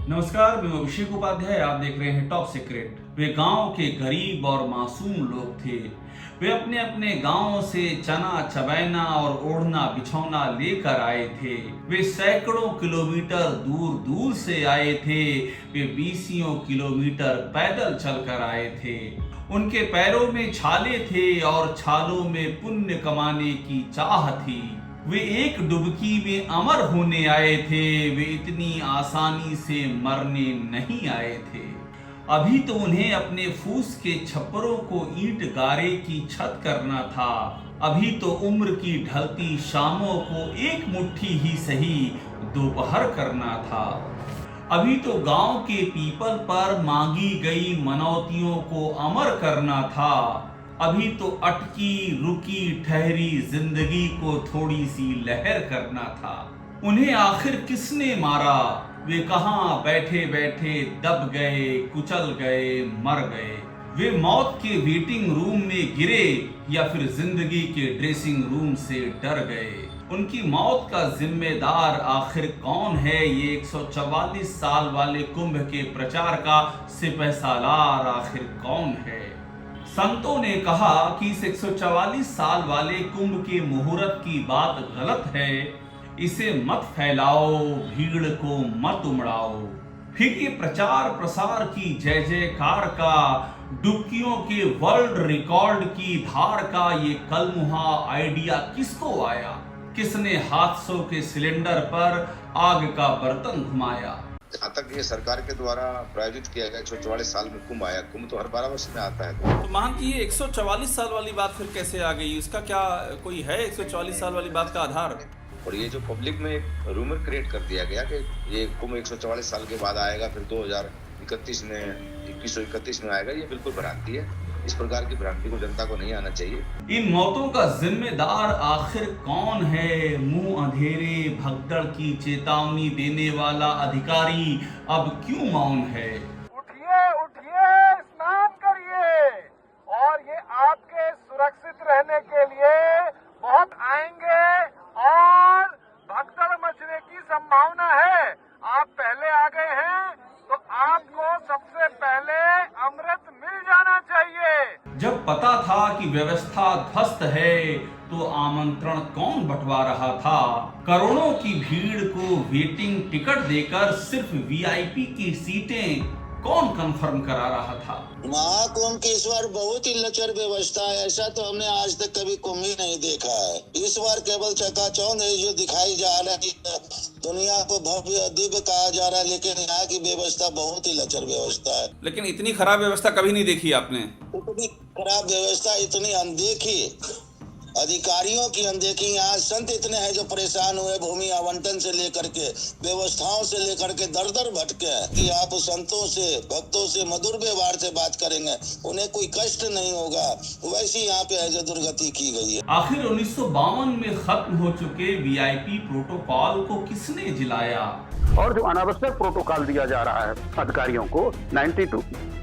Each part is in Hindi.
नमस्कार, मैं अभिषेक उपाध्याय। आप देख रहे हैं टॉप सीक्रेट। वे गांव के गरीब और मासूम लोग थे। वे अपने अपने गांव से चना चबैना और ओढ़ना बिछौना लेकर आए थे। वे सैकड़ों किलोमीटर दूर दूर से आए थे। वे बीसियों किलोमीटर पैदल चलकर आए थे। उनके पैरों में छाले थे और छालों में पुण्य कमाने की चाह थी। वे एक डुबकी में अमर होने आए थे। वे इतनी आसानी से मरने नहीं आए थे। अभी तो उन्हें अपने फूस के छप्परों को ईंट गारे की छत करना था। अभी तो उम्र की ढलती शामों को एक मुट्ठी ही सही दोपहर करना था। अभी तो गांव के पीपल पर मांगी गई मनौतियों को अमर करना था। अभी तो अटकी रुकी ठहरी जिंदगी को थोड़ी सी लहर करना था। उन्हें आखिर किसने मारा? वे कहां बैठे बैठे दब गए, कुचल गए, मर गए। वे मौत के वेटिंग रूम में गिरे या फिर जिंदगी के ड्रेसिंग रूम से डर गए। उनकी मौत का जिम्मेदार आखिर कौन है? ये 144 साल वाले कुंभ के प्रचार का सिपहसालार आखिर कौन है? संतों ने कहा कि इस 144 साल वाले कुंभ के मुहूर्त की बात गलत है। इसे मत फैलाओ, भीड़ को मत उमड़ाओ। फिर ये प्रचार प्रसार की जय जयकार का, डुबकियों के वर्ल्ड रिकॉर्ड की धार का ये कलमुहा आइडिया किसको आया? किसने हादसों के सिलेंडर पर आग का बर्तन घुमाया? जहाँ तक ये सरकार के द्वारा प्रायोजित किया गया 144 साल में कुंभ आया। कुंभ तो हर 12 वर्ष में आता है। तो मान की ये 144 साल वाली बात फिर कैसे आ गई? इसका क्या कोई है 144 साल वाली बात का आधार? और ये जो पब्लिक में एक रूमर क्रिएट कर दिया गया कि ये कुंभ 144 साल के बाद आएगा, फिर 2031 में 2131 में आएगा, ये बिल्कुल भ्रांति है। इस प्रकार की भ्रांति को जनता को नहीं आना चाहिए। इन मौतों का जिम्मेदार आखिर कौन है? मुंह अंधेरे भगदड़ की चेतावनी देने वाला अधिकारी अब क्यों मौन है? उठिए उठिए, स्नान करिए और ये आपके सुरक्षित रहने के लिए बहुत आएंगे और भगदड़ मचने की संभावना है। आप पहले आ गए हैं तो आपको सबसे पहले अमृत मिल जाना चाहिए। जब पता था कि व्यवस्था ध्वस्त है तो आमंत्रण कौन बंटवा रहा था? करोड़ों की भीड़ को वेटिंग टिकट देकर सिर्फ वीआईपी की सीटें कौन कंफर्म करा रहा था? महाकुंभ की इस बार बहुत ही लचर व्यवस्था है। ऐसा तो हमने आज तक कभी कुंभ ही नहीं देखा है। इस बार केवल चकाचौंध है जो दिखाई जा रहा है। दुनिया को भव्य दिव्य कहा जा रहा है, लेकिन यहाँ की व्यवस्था बहुत ही लचर व्यवस्था है। लेकिन इतनी खराब व्यवस्था कभी नहीं देखी आपने। इतनी खराब व्यवस्था, इतनी अनदेखी, अधिकारियों की अनदेखी। यहाँ संत इतने हैं जो परेशान हुए, भूमि आवंटन से लेकर के, व्यवस्थाओं से लेकर के दर दर भटके कि आप संतों से, भक्तों से मधुर व्यवहार से बात करेंगे, उन्हें कोई कष्ट नहीं होगा। वैसी यहाँ पे है जो दुर्गति की गई है। आखिर 1952 में खत्म हो चुके वीआईपी प्रोटोकॉल को किसने जिलाया? और जो अनावश्यक प्रोटोकॉल दिया जा रहा है अधिकारियों को,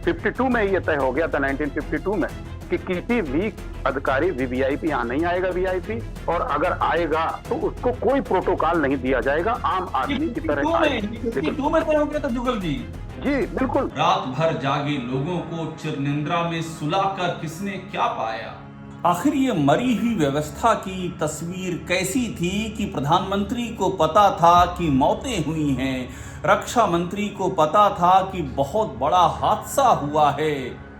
52 में ये तय हो गया था 1952 में कि किसी भी अधिकारी वीवीआईपी यहाँ नहीं आएगा वीआईपी, और अगर आएगा तो उसको कोई प्रोटोकॉल नहीं दिया जाएगा, आम आदमी की तरह जुगल जी। जी बिल्कुल। रात भर जागे लोगों को चिरनिंद्रा में सुलाकर किसने क्या पाया? आखिर ये मरी हुई व्यवस्था की तस्वीर कैसी थी कि प्रधानमंत्री को पता था कि मौतें हुई हैं, रक्षा मंत्री को पता था कि बहुत बड़ा हादसा हुआ है,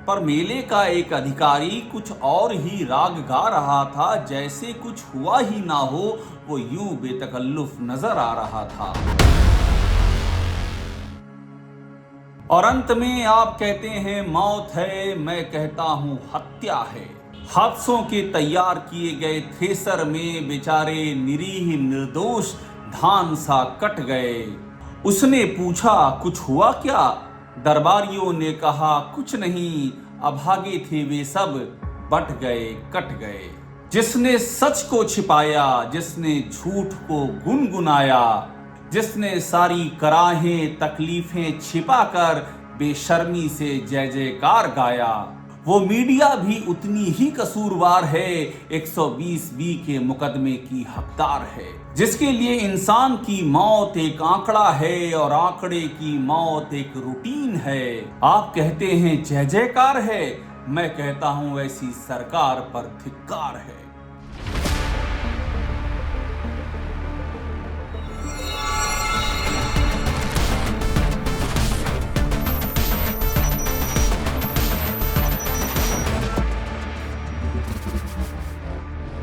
पर मेले का एक अधिकारी कुछ और ही राग गा रहा था, जैसे कुछ हुआ ही ना हो। वो यूं बेतकल्लुफ नजर आ रहा था। और अंत में आप कहते हैं मौत है, मैं कहता हूं हत्या है। हादसों के तैयार किए गए थ्रेसर में बेचारे निरीह निर्दोष धान सा कट गए। उसने पूछा कुछ हुआ क्या? दरबारियों ने कहा कुछ नहीं, अभागे थे वे सब, बट गए कट गए। जिसने सच को छिपाया, जिसने झूठ को गुनगुनाया, जिसने सारी कराहें तकलीफें छिपाकर बेशर्मी से जय जयकार गाया, वो मीडिया भी उतनी ही कसूरवार है, 120B के मुकदमे की हकदार है, जिसके लिए इंसान की मौत एक आंकड़ा है और आंकड़े की मौत एक रूटीन है। आप कहते हैं जय जयकार है, मैं कहता हूं ऐसी सरकार पर धिक्कार है।